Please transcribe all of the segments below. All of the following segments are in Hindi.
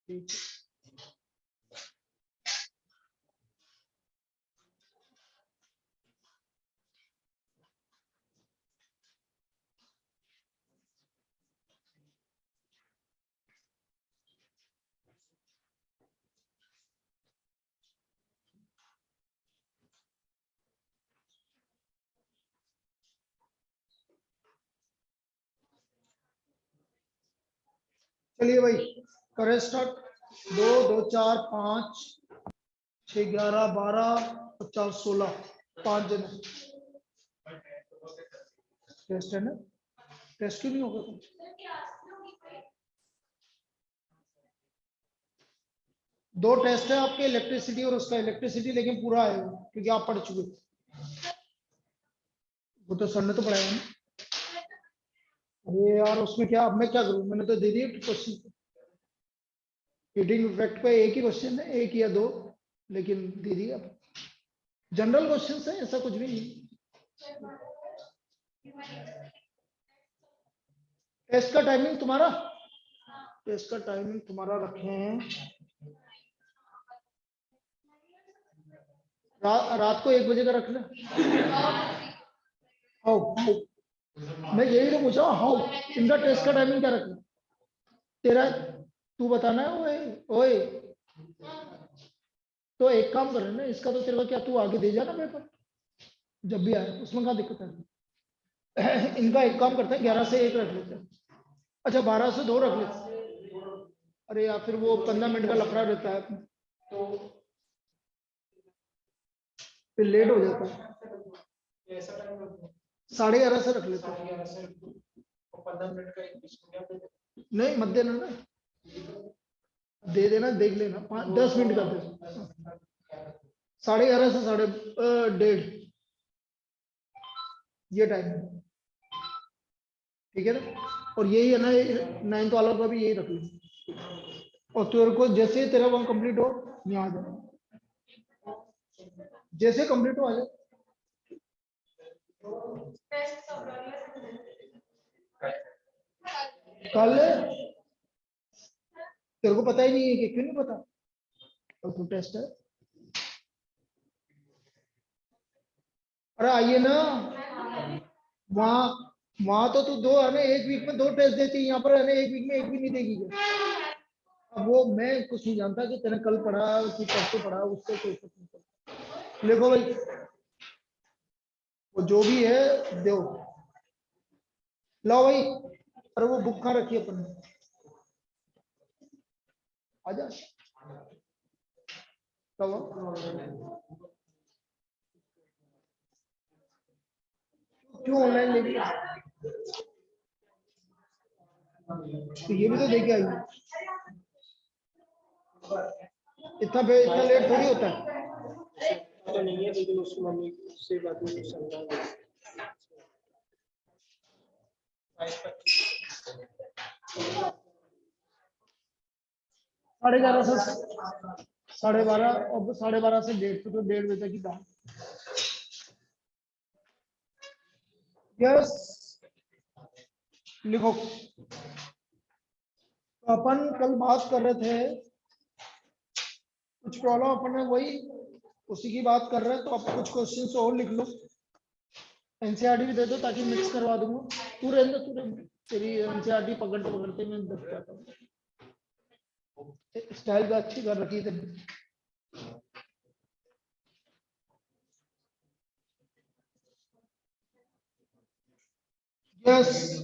ठीक है। चलिए भाई करें स्टार्ट। 2 2 4 5 6 11 12 50 16 5 जने टेस्ट है ना। टेस्ट क्यों नहीं होगा? दो टेस्ट है आपके, इलेक्ट्रिसिटी और उसका। इलेक्ट्रिसिटी लेकिन पूरा आएगा क्योंकि आप पढ़ चुके, वो तो सर ने तो पढ़ाया ना। अरे यार उसमें क्या, अब मैं क्या करूं, मैंने तो दे दिए क्वेश्चन। हीटिंग इफेक्ट पे एक ही क्वेश्चन है, एक या दो, लेकिन दे दिया। जनरल क्वेश्चन है, ऐसा कुछ भी नहीं। टेस्ट का टाइमिंग तुम्हारा, टेस्ट का टाइमिंग तुम्हारा रखे हैं रात को 1 बजे का रख ले। हाउ हाउ, मैं यही तो पूछा, हाउ इनका टेस्ट का टाइमिंग क्या रखना तेरा, तू बताना है। ओए ओए, तो एक काम कर रहे ना, इसका तो तेरे को क्या, तू आगे दे जाना पेपर जब भी आए, उसमें क्या दिक्कत है। इनका एक काम करते हैं, 11 से 1 रख लेते हैं। अच्छा 12 से 2 रख लेते हैं। अरे या फिर वो 15 मिनट का लफड़ा रहता है तो फिर लेट हो जाता है। 11:30 से रख लेते हैं। नहीं मत देना ना, दे देना, देख लेना 10 मिनट का दे। 11:30 से 1:30 ये टाइम है, ठीक है ना। और यही है ना, 9th वाला का भी यही रख लो। और तेरे को जैसे ही तेरा वहां कंप्लीट हो, यहाँ आ जाए, जैसे कंप्लीट हो आ जाए। कल तेरे को पता ही नहीं है कि, क्यों नहीं पता? तो टेस्ट है। अरे आइए ना, वहाँ वहां तो तू दो है ना, एक वीक में 2 टेस्ट देती है, यहाँ पर है ना एक वीक में एक भी नहीं देगी क्या? अब वो मैं कुछ नहीं जानता कि तेने कल पढ़ा कि परसों पढ़ा, उससे कोई फर्क नहीं पड़ता। लिखो भाई, वो जो भी है दो। लो भाई, अरे वो बुक कहाँ रखी है अपन ने? आजा, क्यों ऑनलाइन ले लिया? तो ये भी तो देके आई है। इतना लेट थोड़ी होता है। तो नहीं है, लेकिन उसकी मम्मी से बात हुई, समझा। 11:30 से 12:30, और 12:30 से 1:30, तो 1:30 बजे तक की बात। यस, लिखो। तो अपन कल बात कर रहे थे, कुछ प्रॉब्लम अपन ने वही उसी की बात कर रहे हैं, तो आप कुछ क्वेश्चंस और लिख लो। एनसीईआरटी भी दे दो ताकि मिक्स करवा दूंगा। तू रहने दो, तू रहने दो। तेरी एनसीईआरटी पकड़ते पकड़ते मैं दब जाता हूँ। स्टाइल भी अच्छी कर रखी है। Yes,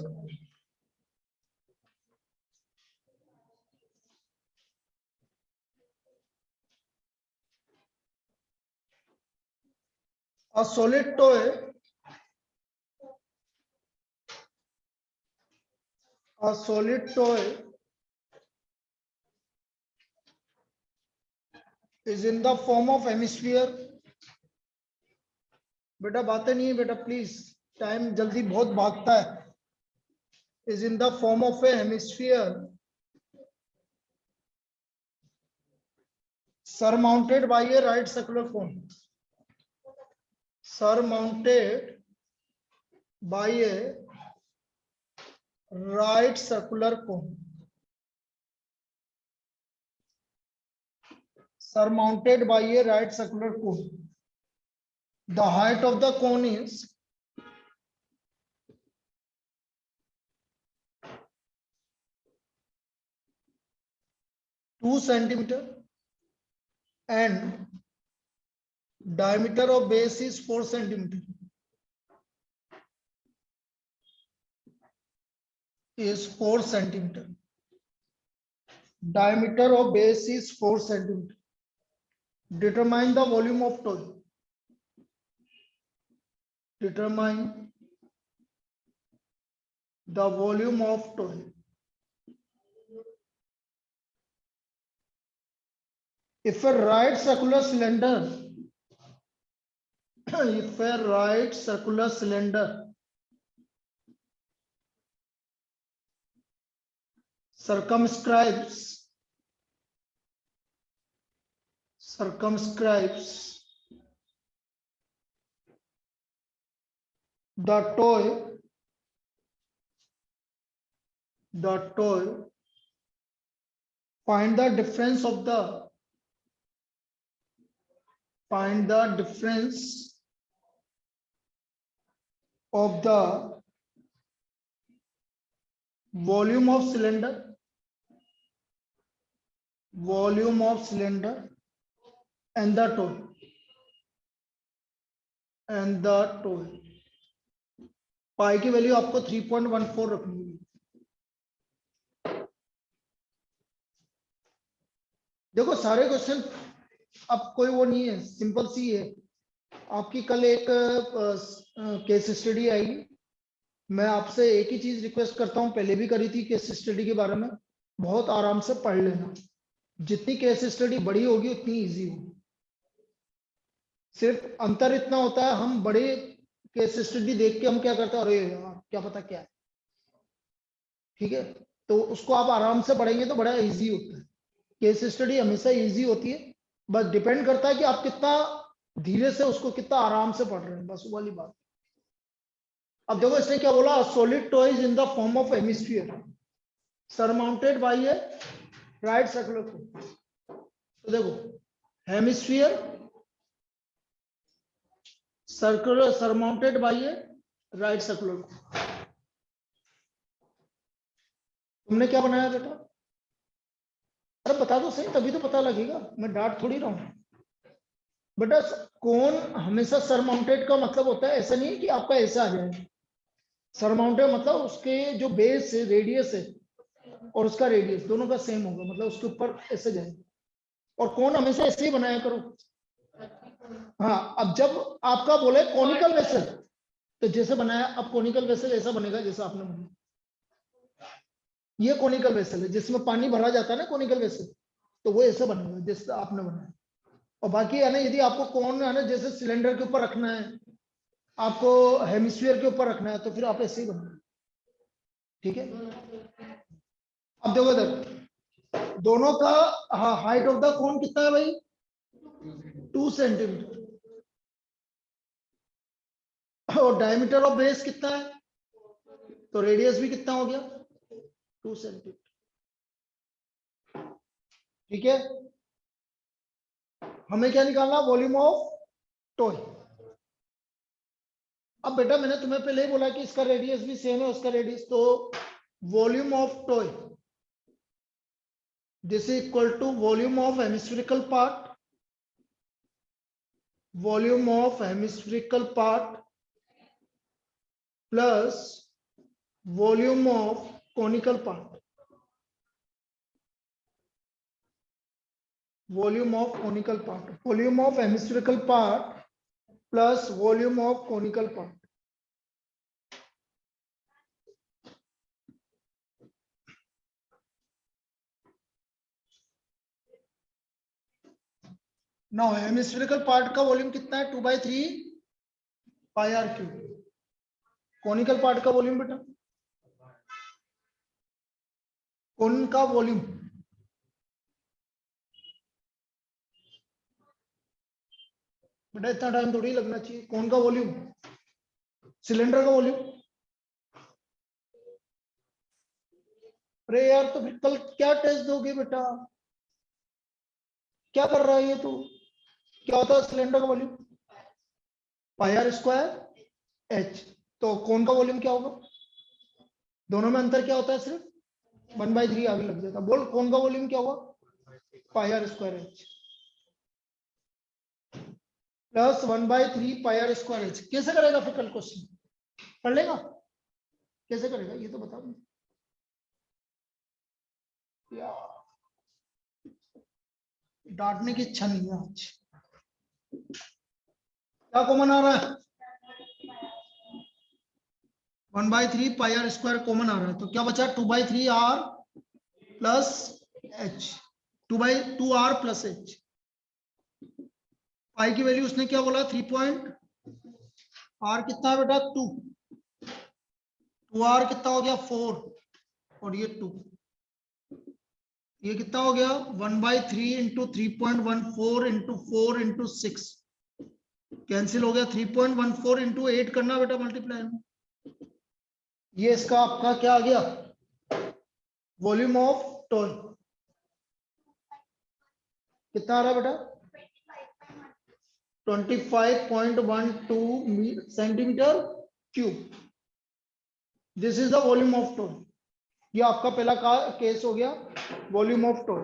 a solid toy, a solid toy is in the form of hemisphere। बेटा बातें नहीं है बेटा, प्लीज, टाइम जल्दी बहुत भागता है। is in the form of a hemisphere surmounted by a right circular cone, surmounted by a right circular cone। surmounted by a right circular cone. The height of the cone is 2 centimeter and diameter of base is 4 centimeter. Is 4 centimeter. Diameter of base is 4 centimeter. Determine the volume of toy. Determine the volume of toy. If a right circular cylinder, if a right circular cylinder circumscribes the toy, find the difference of the volume of cylinder and the toy. पाई की वैल्यू आपको 3.14 रखनी है। देखो सारे क्वेश्चन अब कोई वो नहीं है, सिंपल सी है। आपकी कल एक केस स्टडी आएगी। मैं आपसे एक ही चीज रिक्वेस्ट करता हूं, पहले भी करी थी केस स्टडी के बारे में, बहुत आराम से पढ़ लेना। जितनी केस स्टडी बड़ी होगी उतनी इजी होगी। सिर्फ अंतर इतना होता है, हम बड़े केस स्टडी देख के हम क्या करते हैं, अरे यार क्या पता क्या है, ठीक है। तो उसको आप आराम से पढ़ेंगे तो बड़ा इजी होता है। केस स्टडी हमेशा इजी होती है, बस डिपेंड करता है कि आप कितना धीरे से उसको कितना आराम से पढ़ रहे हैं, बस वो वाली बात। अब देखो इसने क्या बोला, solid toys in the form of hemisphere surmounted bye A right circular cone. तो देखो हेमिस्फीयर सर्कुलर सरमाउंटेड बाय ए राइट सर्कुलर कोन। तुमने क्या बनाया बेटा? अरे बता दो सही, तभी तो पता लगेगा, मैं डांट थोड़ी रहा हूं बेटा। कोन हमेशा सरमाउंटेड का मतलब होता है, ऐसा नहीं है कि आपका ऐसा आ जाए। सरमाउंटेड मतलब उसके जो बेस है, रेडियस है और उसका रेडियस दोनों का सेम होगा, मतलब उसके ऊपर ऐसे जाएगा। और कोन हमेशा ऐसे ही बनाया करो। हाँ, अब जब आपका बोले कोनिकल वेसल, तो जैसे बनाया, अब कोनिकल वेसल ऐसा बनेगा जैसा आपने बनाया। ये कोनिकल वेसल है जिसमें पानी भरा जाता है ना, कोनिकल वेसल, तो वो ऐसा बनेगा जैसे आपने बनाया। और बाकी है ना, यदि आपको कोन है ना जैसे सिलेंडर के ऊपर रखना है, आपको हेमिस्फीयर के ऊपर रखना है, तो फिर आप ऐसे ही बनाओ, ठीक है। अब देखो इधर दोनों का हाइट ऑफ द कोन कितना है भाई? 2 सेंटीमीटर। और डायमीटर ऑफ बेस कितना है? तो रेडियस भी कितना हो गया? 2 सेंटीमीटर, ठीक है। हमें क्या निकालना? Volume of toy. अब बेटा मैंने तुम्हें पहले ही बोला कि इसका रेडियस भी सेम है, उसका रेडियस, तो volume of toy this is equal to volume of hemispherical part, volume of hemispherical part plus volume of conical part, volume of conical part, volume of hemispherical part plus volume of conical part. Now hemispherical part का वॉल्यूम कितना है? 2/3 pi r cube. Conical part का वॉल्यूम बेटा, कोन का वॉल्यूम बेटा इतना टाइम थोड़ी लगना चाहिए। कोन का वॉल्यूम, सिलेंडर का वॉल्यूम। अरे यार तो फिर कल क्या टेस्ट दोगे बेटा? क्या कर रहा है ये तो? क्या होता है सिलेंडर का volume? Pi are square h. तो कोन का वॉल्यूम क्या होगा? दोनों में अंतर क्या होता है? सिर्फ 1/3 आगे लग जाता। बोल कोन का वॉल्यूम क्या होगा? Pi are square H plus 1/3 pi are square H. कैसे करेगा फिर कल क्वेश्चन? पढ़ लेगा? कैसे करेगा ये तो बता मुझे यार। डांटने की इच्छा नहीं है आज। क्या कॉमन आ रहा है? 1/3 पाई आर स्क्वायर कॉमन आ रहा है, तो क्या बचा? 2/3 R plus H. 2 R plus H. Pi की वैल्यू उसने क्या बोला? 3 पॉइंट। आर कितना है बेटा? 2। 2 आर कितना हो गया? 4। और ये 2, ये कितना हो गया? 1/3 इंटू 3.14 इंटू 4 इंटू 6 कैंसिल हो गया। 3.14 इंटू 8 करना बेटा मल्टीप्लाई में। ये इसका आपका क्या आ गया? वॉल्यूम ऑफ टोल कितना आ रहा है बेटा? 25.12 centimetre cube. This is the volume of toll. ये आपका पहला केस हो गया, वॉल्यूम ऑफ टोल।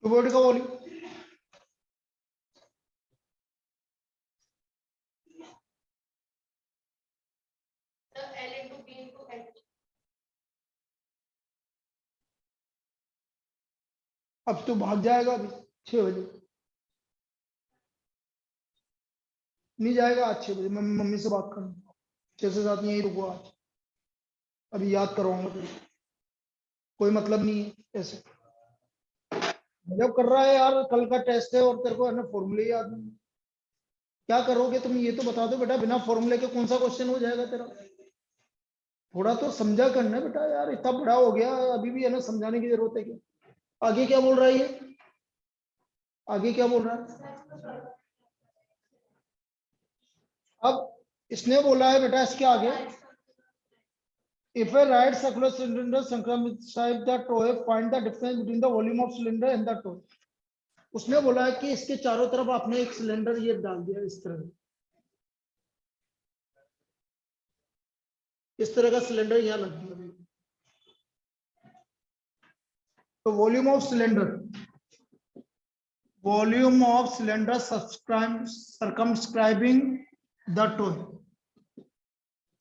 ट्यूबोइड का वॉल्यूम अब तो भाग जाएगा अभी 6 बजे। नहीं जाएगा आज 6 बजे। मैं मम्मी से बात करूंगा, 6 से 7 यहीं रुको आज। अभी याद करवाऊंगा तेरे को। कोई मतलब नहीं है ऐसे। जब कर रहा है यार, कल का टेस्ट है और तेरे को है ना फॉर्मूले याद नहीं। क्या करोगे तुम ये तो बता दो बेटा। बिना फॉर्मूले के कौन सा क्वेश्चन हो जाएगा तेरा? थोड़ा तो समझा करना बेटा यार। इतना बड़ा हो गया अभी भी है ना, समझाने की जरूरत है क्या? आगे क्या बोल रहा है ये? आगे क्या बोल रहा है? अब इसने बोला है बेटा इसके आगे, if a right circular cylinder circumscribe the toe, find the difference between the volume of cylinder and the toe। उसने बोला है कि इसके चारों तरफ आपने एक सिलेंडर ये डाल दिया इस तरह का सिलेंडर यहाँ लग दिया। तो volume of cylinder circumscribing the toe,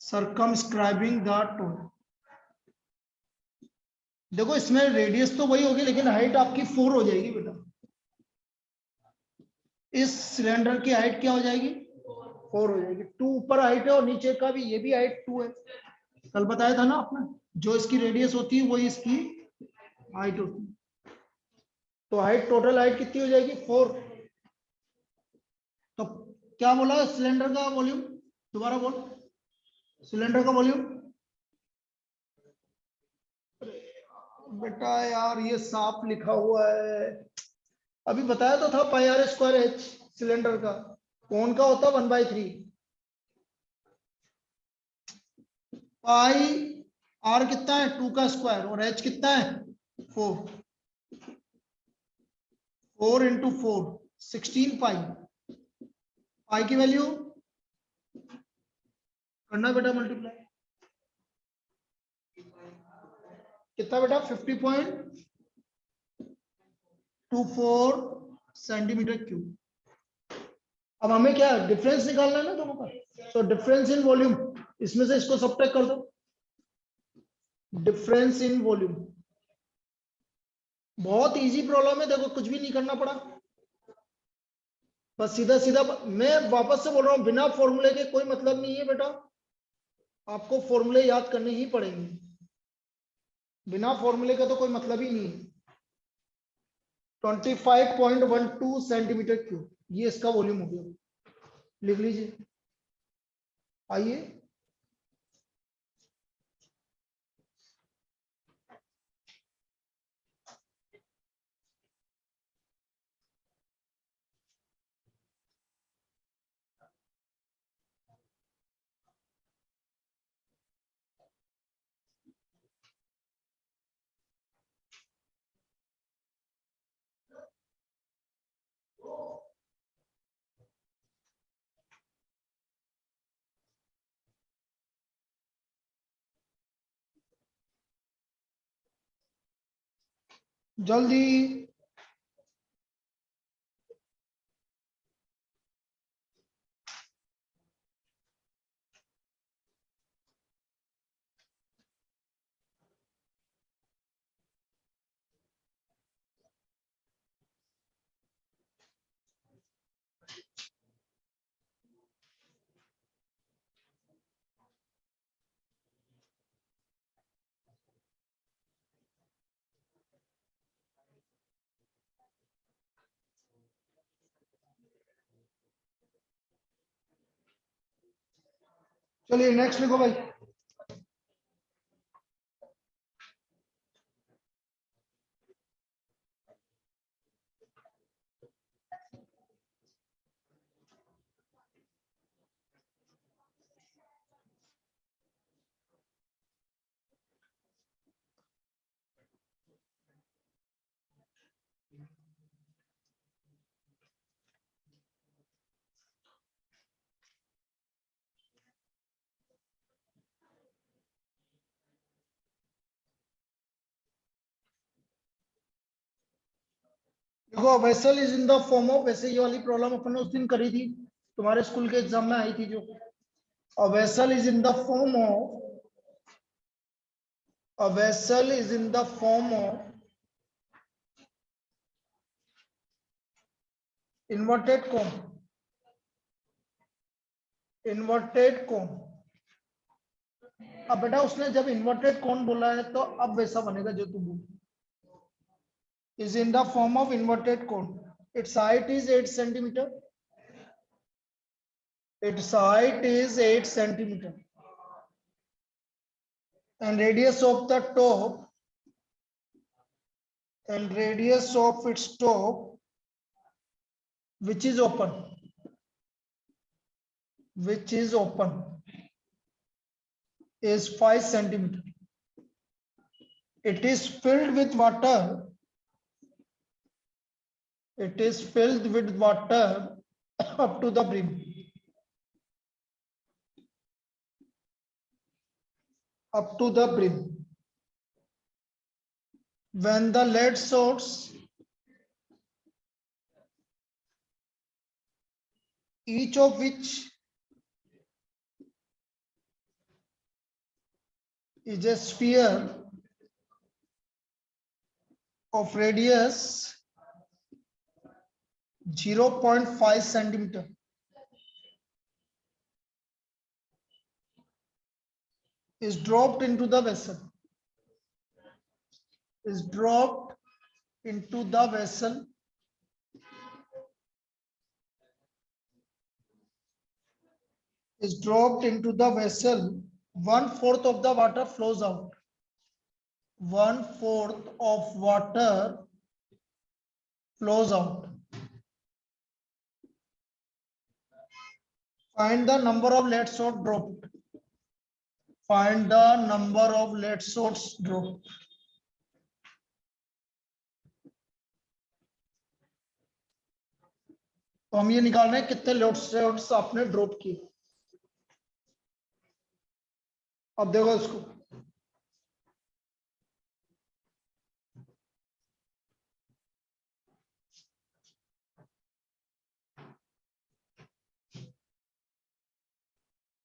circumscribing the toe। देखो इसमें रेडियस तो वही होगी लेकिन हाइट आपकी 4 हो जाएगी बेटा। इस सिलेंडर की हाइट क्या हो जाएगी? 4 हो जाएगी। 2 ऊपर हाइट है और नीचे का भी, ये भी हाइट 2 है। कल बताया था ना आपने, जो इसकी रेडियस होती है वही इसकी हाइट होती है। तो हाइट, टोटल हाइट कितनी हो जाएगी? 4। तो क्या बोला सिलेंडर का वॉल्यूम? दोबारा बोल, सिलेंडर का वॉल्यूम। बेटा यार ये साफ लिखा हुआ है। अभी बताया तो था पाई आर स्क्वायर एच सिलेंडर का। कौन का होता? 1/3 पाई आर कितना है? 2 का स्क्वायर। और एच कितना है? 4। 4 इंटू 4 16 पाई। पाई की वैल्यू करना बेटा मल्टीप्लाई। कितना बेटा? 50.24 सेंटीमीटर क्यूब। अब हमें क्या डिफरेंस निकालना है ना दोनों का। तो डिफरेंस इन वॉल्यूम, इसमें से इसको सब्ट्रैक्ट कर दो। डिफरेंस इन वॉल्यूम बहुत इजी प्रॉब्लम है। देखो कुछ भी नहीं करना पड़ा, बस सीधा सीधा। मैं वापस से बोल रहा हूं, बिना फॉर्मूले के कोई मतलब नहीं है बेटा। आपको फॉर्मूले याद करने ही पड़ेंगे। बिना फॉर्मूले का तो कोई मतलब ही नहीं है। 25.12 सेंटीमीटर क्यूब ये इसका वॉल्यूम हो गया। लिख लीजिए। आइए जल्दी। चलिए नेक्स्ट लिखो भाई। देखो vessel is in the form of, वैसे ये वाली प्रॉब्लम अपन ने उस दिन करी थी, तुम्हारे स्कूल के एग्जाम में आई थी जो। A vessel is in the form of, a vessel is in the form of inverted cone, inverted cone। अब बेटा उसने जब इन्वर्टेड कौन बोला है तो अब वैसा बनेगा जो तू बोल। Is in the form of inverted cone. Its height is 8 centimetre, its height is 8 centimetre and radius of the top, and radius of its top which is open, which is open is 5 centimeter. It is filled with water, it is filled with water up to the brim, up to the brim. When the lead source each of which is a sphere of radius 0.5 centimeter is dropped into the vessel, is dropped into the vessel, is dropped into the vessel, 1/4 of the water flows out, 1/4 of water flows out. Find the number of lead source dropped, find the number of lead source dropped. तो हम ये निकाल रहे हैं कितने लेड सोर्स आपने ड्रॉप किए। अब देखो इसको,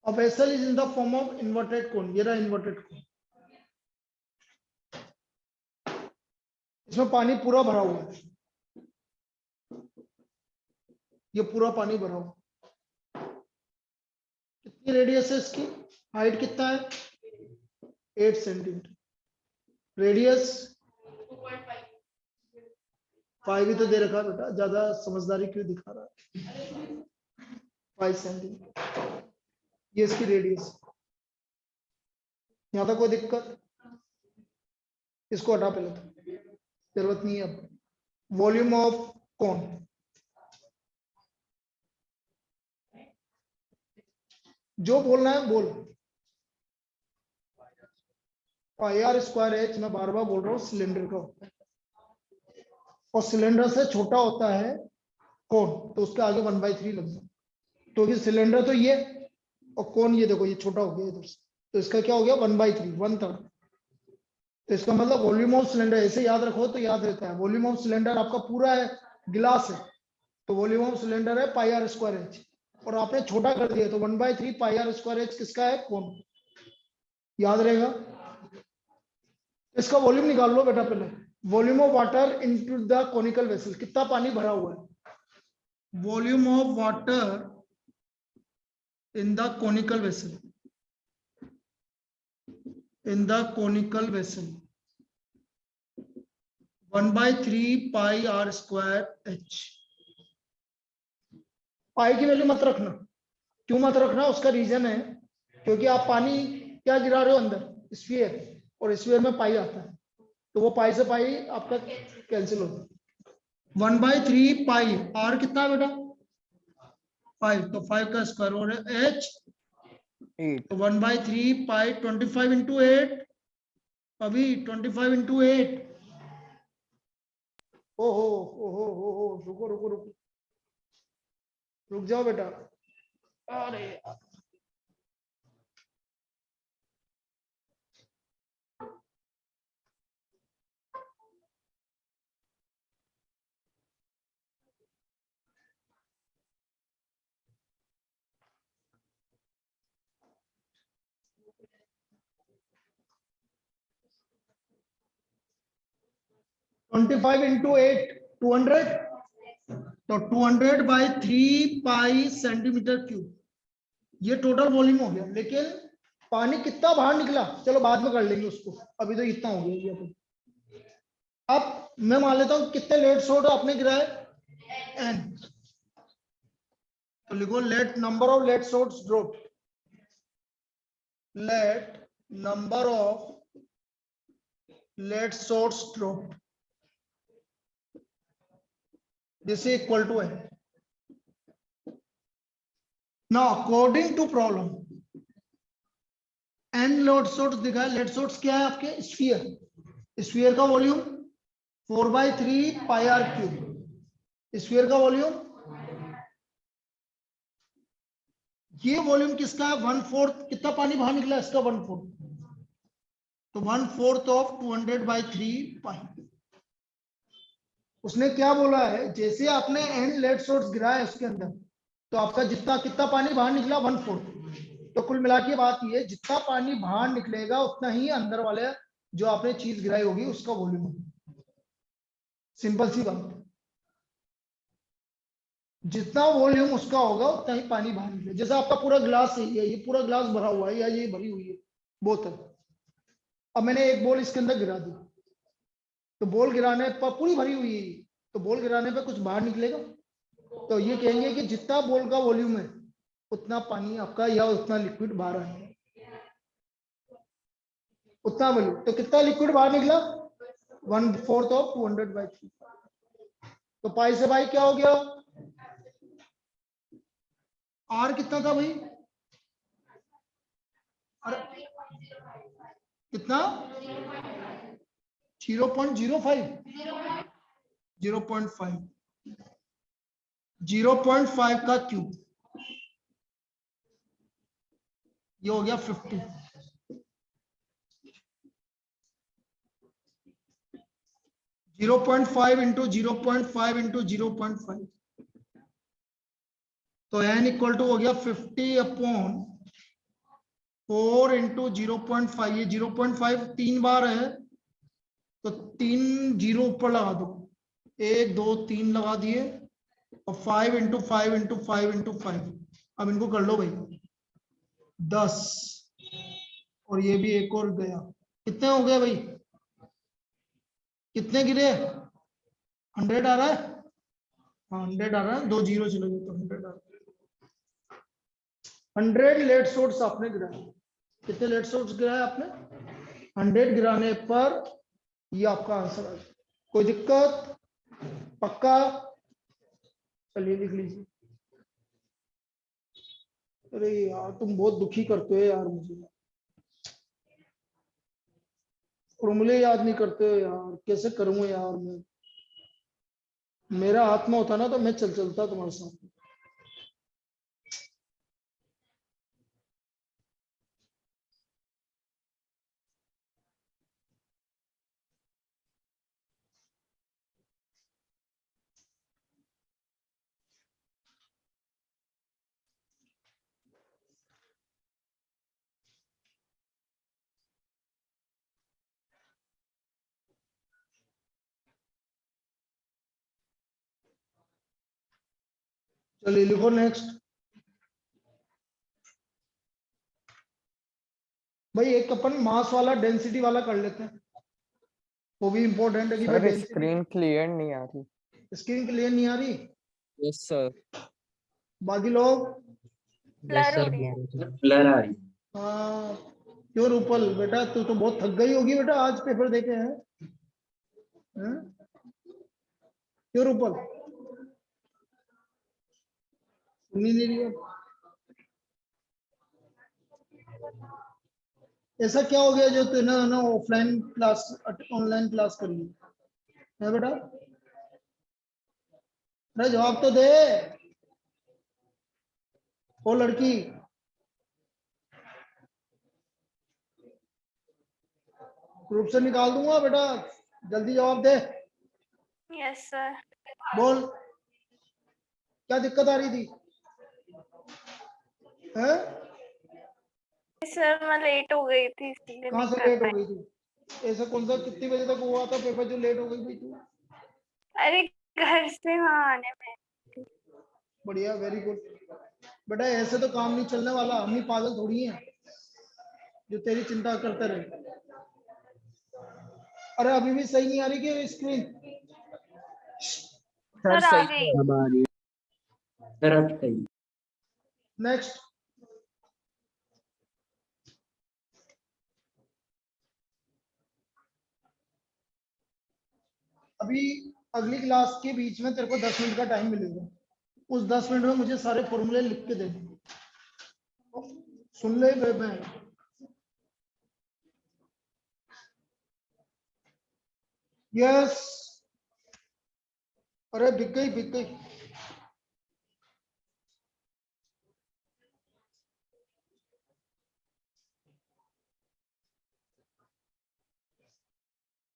A vessel is in the form of inverted cone, ये रहा inverted cone, इसमें पानी पूरा भरा हुआ है, ये पूरा पानी भरा हुआ। कितनी रेडियस है इसकी, हाइट कितना है 8 सेंटीमीटर, रेडियस 5 ही तो दे रखा बेटा, ज्यादा समझदारी क्यों दिखा रहा है। 5 सेंटीमीटर ये इसकी रेडियस। यहां तक कोई दिक्कत, इसको हटा पहले, तो जरूरत नहीं है अब। वॉल्यूम ऑफ कौन, जो बोलना है बोल। पाई स्क्वायर एच, मैं बार बार बोल रहा हूँ सिलेंडर का होता है, और सिलेंडर से छोटा होता है कौन, तो उसके आगे 1/3 लग जाए, तो ये सिलेंडर तो ये, और कौन ये देखो ये छोटा हो गया इधर से, तो इसका क्या हो गया 1/3, 1/3। तो इसका मतलब वॉल्यूम ऑफ सिलेंडर, ऐसे याद रखो तो याद रहता है। वॉल्यूम ऑफ सिलेंडर आपका पूरा है, गिलास है, तो वॉल्यूम ऑफ सिलेंडर है पाई आर स्क्वायर एच, और आपने छोटा कर दिया तो 1/3 पाई आर स्क्वायर एच किसका है, कोन, याद रहेगा। इसका वॉल्यूम निकाल लो बेटा पहले। Volume of water into the conical vessel, कितना पानी भरा हुआ है, volume of water in the conical vessel, in the conical vessel 1/3 pi are square H. Pi की वैल्यू मत रखना, क्यों मत रखना, उसका रीजन है क्योंकि आप पानी क्या गिरा रहे हो अंदर, स्फीयर, और स्फीयर में पाई आता है, तो वो पाई से पाई आपका कैंसिल होता है। 1/3 पाई, आर कितना है बेटा 5, तो 5 का स्क्वायर, और एच 8 तो 1/3 पाई 25 इंटू 8, अभी 25 इंटू 8, ओहो रुको रुको रुको, रुक जाओ बेटा, अरे यार। ट्वेंटी फाइव इंटू 8 200, तो 200/3 पाई सेंटीमीटर क्यूब, ये टोटल वॉल्यूम हो गया। लेकिन पानी कितना बाहर निकला चलो बाद में कर लेंगे उसको, अभी तो इतना हो गया ये। अब मैं मान लेता हूं कितने लेट सोड आपने गिराए, एन, तो लिखो let number of lead shots drop, let number of lead shots drop, this is equal to n. Now according to problem, n lead shots दिखा है, लेट सोड्स क्या है आपके, स्फीयर, स्फीयर का volume 4/3 pi r cube, sphere का वॉल्यूम, ये वॉल्यूम किसका है 1/4, कितना पानी बाहर निकला इसका 1/4, तो 1/4 ऑफ 200/3 पाई। उसने क्या बोला है, जैसे आपने एन लेट सोर्स गिराया उसके अंदर, तो आपका जितना कितना पानी बाहर निकला 1/4, तो कुल मिला के बात ये, जितना पानी बाहर निकलेगा उतना ही अंदर वाले जो आपने चीज गिराई होगी उसका वॉल्यूम होगा, सिंपल सी बात। जितना वॉल्यूम उसका होगा उतना ही पानी बाहर निकले। जैसे आपका पूरा ग्लास है, ये पूरा ग्लास भरा हुआ है या ये भरी हुई है बोतल, अब मैंने एक बॉल इसके अंदर गिरा दी, तो बॉल गिराने पर पूरी भरी हुई है, तो बॉल गिराने पे कुछ बाहर निकलेगा, तो ये कहेंगे कि जितना बॉल का वॉल्यूम है उतना पानी आपका या उतना लिक्विड बाहर आएगा, उतना वॉल्यूम। तो कितना लिक्विड बाहर निकला 1/4 ऑफ 200/3, तो पाई से पाई क्या हो गया, आर कितना था भाई, कितना 0.05, 0.5, 0.5 का क्यूब, ये हो गया 50, 0.5 इंटू 0.5 इंटू 0.5, तो n इक्वल टू हो गया 50/4 इंटू 0.5, ये 0.5 3 बार है, तो 3 जीरो ऊपर लगा दो, 1 2 3 लगा दिए, और 5 इंटू 5 इंटू 5 इंटू 5, अब इनको कर लो भाई 10, और ये भी एक और गया, कितने हो गए भाई, कितने गिरे 100 आ रहा है, हाँ 100 आ रहा है, 2 जीरो चले गए तो 100 आ रहा है। 100 लेट सोर्स आपने गिराया, कितने लेट सोर्स गिराए आपने 100 गिराने पर ये आपका आंसर आ गया। कोई दिक्कत, पक्का, चलिए लिख लीजिए। अरे यार तुम बहुत दुखी करते हो यार मुझे, फॉर्मूले याद नहीं करते हो यार, कैसे करूंगा यार मैं, मेरा हाथ में होता ना तो मैं चलता तुम्हारे साथ। चलिए लिखो नेक्स्ट। भाई एक अपन मास वाला डेंसिटी वाला कर लेते हैं, वो भी इम्पोर्टेंट है कि भाई सर डेंसिटी। स्क्रीन क्लियर नहीं आ रही। स्क्रीन क्लियर नहीं आ रही? Yes sir. बाकी लोग? यस सर, ब्लर आ रही है। हाँ, क्यों रूपल बेटा, तू तो बहुत थक गई होगी बेटा, आज पेपर देके हैं? हैं? क्यों रूपल, सुनी नहीं रही है? ऐसा क्या हो गया जो तूने ना ऑफलाइन क्लास ऑनलाइन क्लास करी है बेटा? अरे जवाब तो दे, ओ लड़की। ग्रुप से निकाल दूंगा बेटा, जल्दी जवाब दे। Yes sir. बोल, क्या दिक्कत आ रही थी? हैं? सर मैं लेट हो गई थी इसलिए कहाँ नहीं से कर लेट हो पाई। गई थी? ऐसा कौन सा कितनी बजे तक हुआ था पेपर जो लेट हो गई भाई तू? अरे घर से वहाँ आने में। बढ़िया, वेरी गुड बेटा। ऐसे तो काम नहीं चलने वाला, हम ही पागल थोड़ी हैं जो तेरी चिंता करते रहे। अरे अभी भी सही नहीं आ रही कि स्क्रीन? सर आ गई। अब आ रही है सर, अब सही। नेक्स्ट। अभी अगली क्लास के बीच में तेरे को 10 मिनट का टाइम मिलेगा, उस 10 मिनट में मुझे सारे फॉर्मूले लिख के दे दे। सुन ले मैं। यस। अरे बिक गई बिक गई।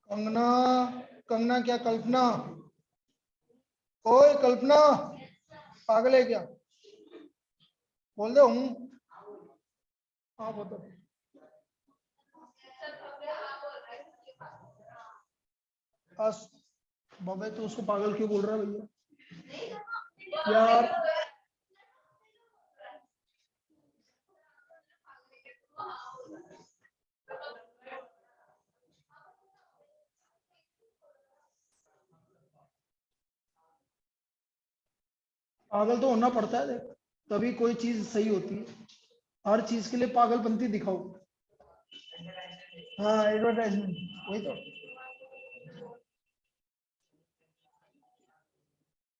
कंगना, कंगना क्या कल्पना? ओए कल्पना, पागल है क्या? बोल दे हूँ। हाँ बता। बस बाबे, तू उसको पागल क्यों बोल रहा है भैया यार? पागल तो होना पड़ता है देख, तभी कोई चीज सही होती है। हर चीज के लिए पागलपंती दिखाओ। हाँ एडवर्टाइजमेंट, वही तो।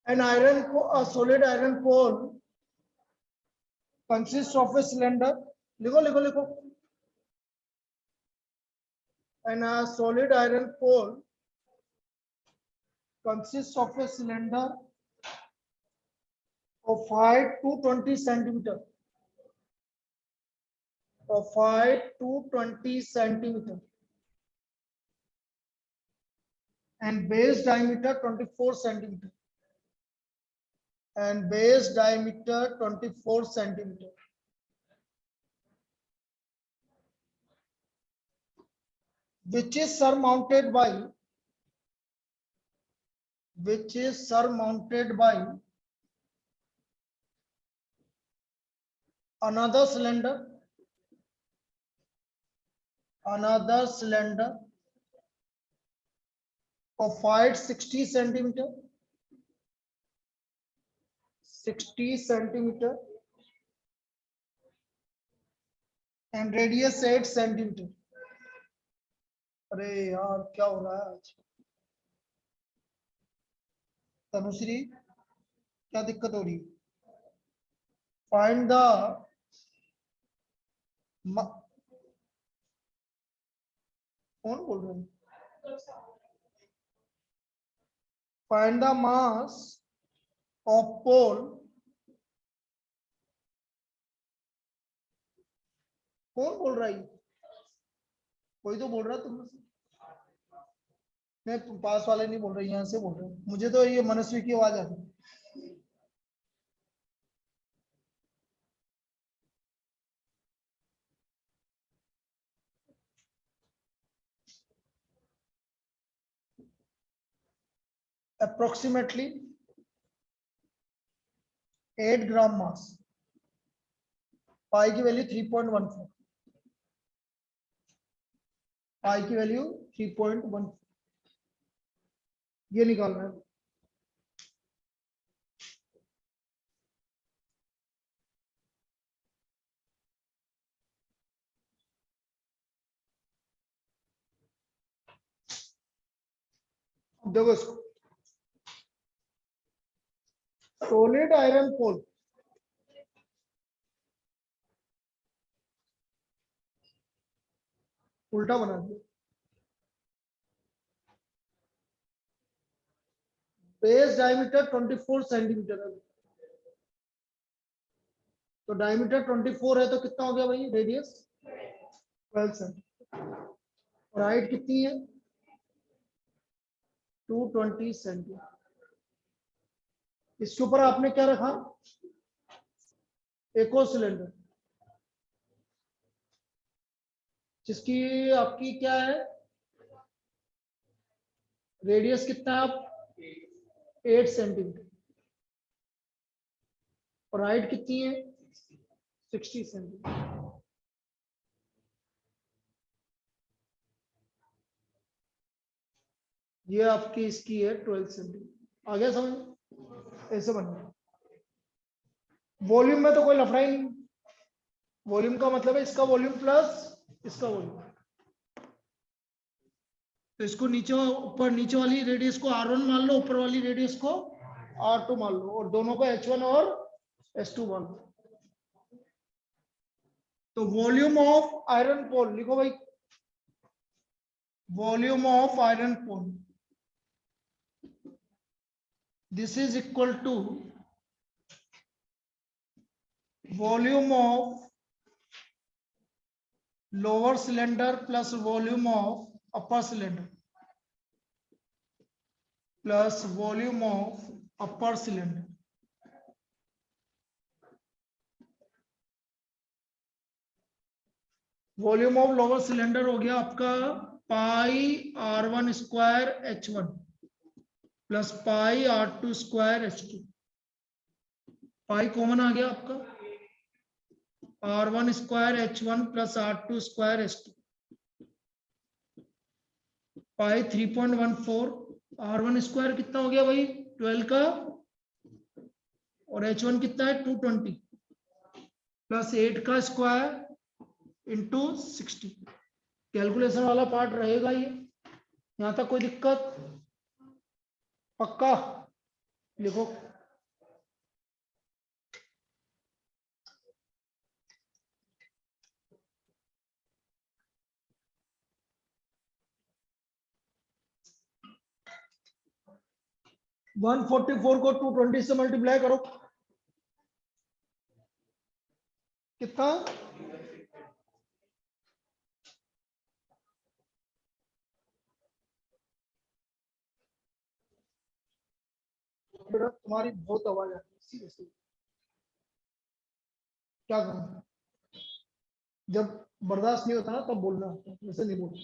An iron, a solid iron pole consists of a cylinder. लिखो लिखो लिखो। And a solid iron pole consists of a cylinder of height 220 centimeter. Of height 220 centimeter. And base diameter 24 centimeter. And base diameter 24 centimeter. Which is surmounted by another cylinder of height 60 centimeter, 60 centimeter, and radius 8 centimeter. अरे यार क्या हो रहा है आज? तनुश्री, क्या दिक्कत हो रही है? फाइंड द कौन बोल रहे हैं? फाइंड द मास ऑफ पोल। कौन बोल रहा है? कोई तो बोल रहा है तुम में से। नहीं, पास वाले नहीं बोल रहे, यहाँ से बोल रहे। मुझे तो ये मनस्वी की आवाज आ रही। Approximately 8 ग्राम मास, पाई की वैल्यू 3.14, पाई की वैल्यू 3.1, ये निकालना है। देखो इसको, सॉलिड आयरन पोल, उल्टा बना दिया, बेस डायमीटर 24 सेंटीमीटर है, तो डायमीटर 24 है तो कितना हो गया भाई रेडियस 12 सेंटीमीटर, और हाइट कितनी है 220 सेंटीमीटर। इसके ऊपर आपने क्या रखा, एक और सिलेंडर जिसकी आपकी क्या है रेडियस कितना है आप 8 सेंटीमीटर, और हाइट कितनी है 60 सेंटीमीटर। ये आपकी इसकी है 12 सेंटीमीटर। आ गया समझ, ऐसे बनना। वॉल्यूम में तो कोई लफड़ा ही नहीं, वॉल्यूम का मतलब है इसका वॉल्यूम प्लस इसका वॉल्यूम, तो इसको नीचे ऊपर नीचे वाली रेडियस को R1 मान लो, ऊपर वाली रेडियस को R2 मान लो, और दोनों को H1 और S2 मान लो। तो वॉल्यूम ऑफ आयरन पोल लिखो भाई, volume of iron pole, this is equal to volume of lower cylinder plus volume of upper cylinder plus volume of upper cylinder. Volume of lower cylinder हो गया आपका pi R1 square H1 plus pi R2 square H2, pi common आ गया आपका, R1 square H1 plus R2 square H2, pi 3.14, R1 square कितना हो गया भाई 12 का, और H1 कितना है 220 प्लस 8 का स्क्वायर इंटू 60। कैलकुलेशन वाला पार्ट रहेगा ये, यहां तक कोई दिक्कत, पक्का लिखो। वन 144 को 220 से मल्टीप्लाई करो, कितना बेटा, तुम्हारी बहुत आवाज आ रही है सीरियसली, क्या करूं, जब बर्दाश्त नहीं होता ना तब बोलना, वैसे नहीं बोलना।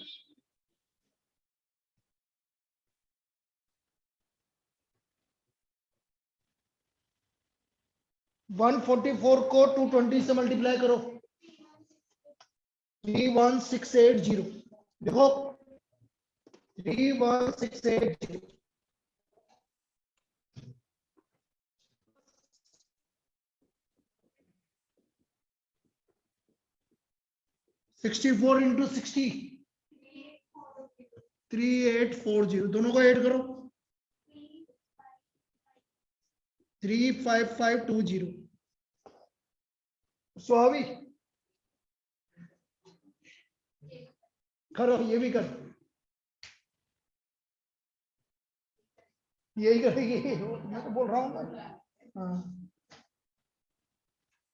वन 144 को 220 से मल्टीप्लाई करो, 31680, देखो 31680, 64 इंटू 60 3840, दोनों को ऐड करो 35520। स्वाभाविक करो, ये भी कर, यही करेगी, मैं तो बोल रहा हूँ ना। हाँ,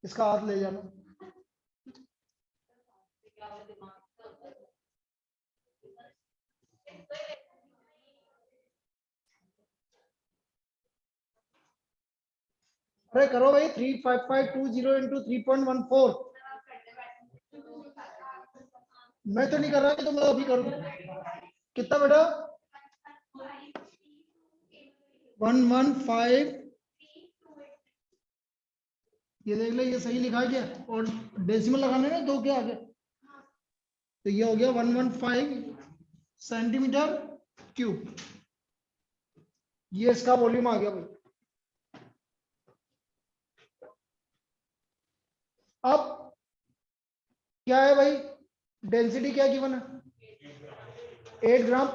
इसका हाथ ले जाना, अरे करो भाई 35520 इंटू 3.14, मैं तो नहीं कर रहा, तो मैं अभी कर दूं, कितना बेटा 115 ये देख ले, ये सही लिखा है क्या? और डेसिमल लगाने ना 2 के आगे, तो ये हो गया 115 सेंटीमीटर क्यूब। ये इसका वॉल्यूम आ गया भाई। अब क्या है भाई, डेंसिटी क्या गिवन है? 8 ग्राम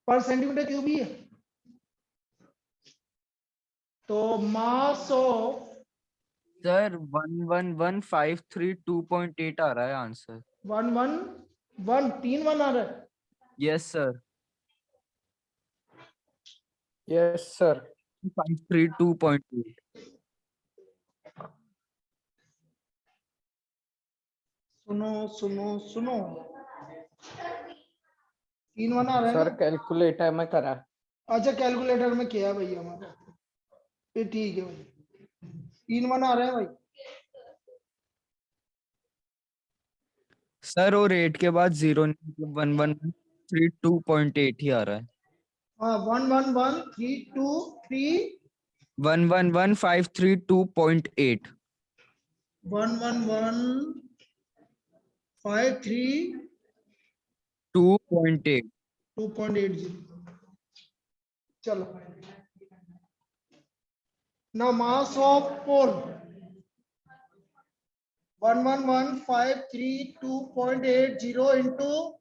पर सेंटीमीटर क्यूब ही है। तो मास ऑफ सर 111,532.8 आ रहा है आंसर। 111 3 1 आ रहा है। Yes sir. Yes sir. 532.8। सुनो सुनो सुनो, 3 1 आ रहा है सर ना? कैलकुलेटर में करा। अच्छा कैलकुलेटर में किया भाई हमारा, ये ठीक है भाई। 3 1 आ रहा है भाई। सर और 8 के बाद 0 नहीं, मतलब 11132.8 ही आ रहा है। हाँ 111,323 111,532.8। 111,532.80। 2.8। चलो now mass of pole 111,532.80 into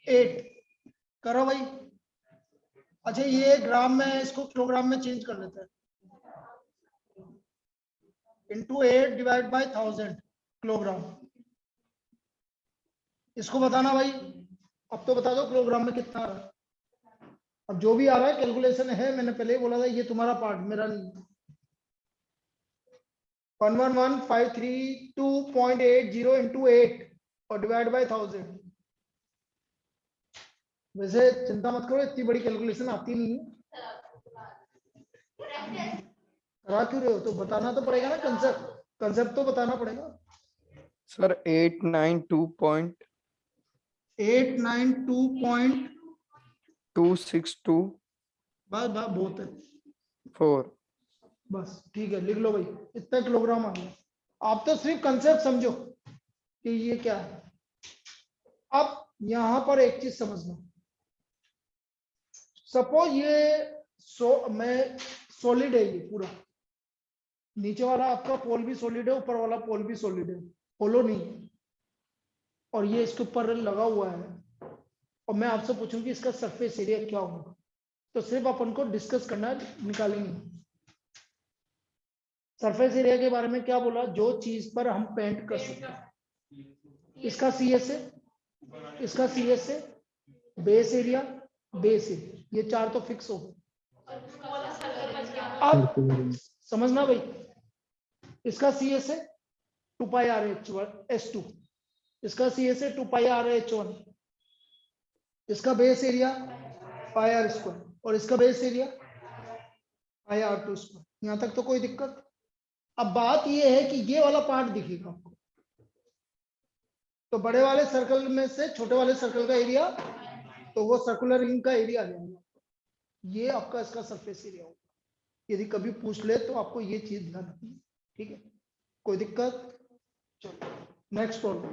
8 करो भाई। अच्छा ये ग्राम में, इसको किलोग्राम में चेंज कर लेते हैं। Into 8 divide by 1000 kilogram. इसको बताना भाई, अब तो बता दो किलोग्राम में कितना आ रहा है। अब जो भी आ रहा है कैलकुलेशन है, मैंने पहले ही बोला था ये तुम्हारा पार्ट, मेरा नहीं। 111,532.80 इंटू 8 और डिवाइड बाय 1000। वैसे चिंता मत करो, इतनी बड़ी कैलकुलेशन आती नहीं है। करा क्यों रहे हो? तो बताना तो पड़ेगा ना, कंसेप्ट तो बताना पड़ेगा। सर 892.262 बस बहुत है। 4। बस ठीक है, लिख लो भाई, इतना किलोग्राम आ गया। आप तो सिर्फ कंसेप्ट समझो कि ये क्या है। अब यहां पर एक चीज समझना, सपोज ये मैं सॉलिड है, ये पूरा नीचे वाला आपका पोल भी सॉलिड है, ऊपर वाला पोल भी सॉलिड है, होलो नहीं है, और ये इसके ऊपर लगा हुआ है, और मैं आपसे पूछूं कि इसका सरफेस एरिया क्या होगा, तो सिर्फ अपन को डिस्कस करना है, निकालेंगे। सरफेस एरिया के बारे में क्या बोला? जो चीज पर हम पेंट कर सकते हैं। इसका CS है, इसका CS है, बेस एरिया, ये 4 तो फिक्स हो गए। अब समझना भाई, इसका CS है 2 पाई RH2, इसका CS है 2 पाई RH1, इसका बेस एरिया पाई R2 और इसका बेस एरिया पाई R2। यहां तक तो कोई दिक्कत। अब बात ये है कि ये वाला पार्ट दिखेगा आपको, तो बड़े वाले सर्कल में से छोटे वाले सर्कल का एरिया, तो वो सर्कुलर रिंग का एरिया आ जाएगा। ये आपका इसका सरफेस एरिया होगा। यदि कभी पूछ ले तो आपको ये चीज ध्यान रखनी है, ठीक है? कोई दिक्कत? चलो नेक्स्ट प्रॉब्लम।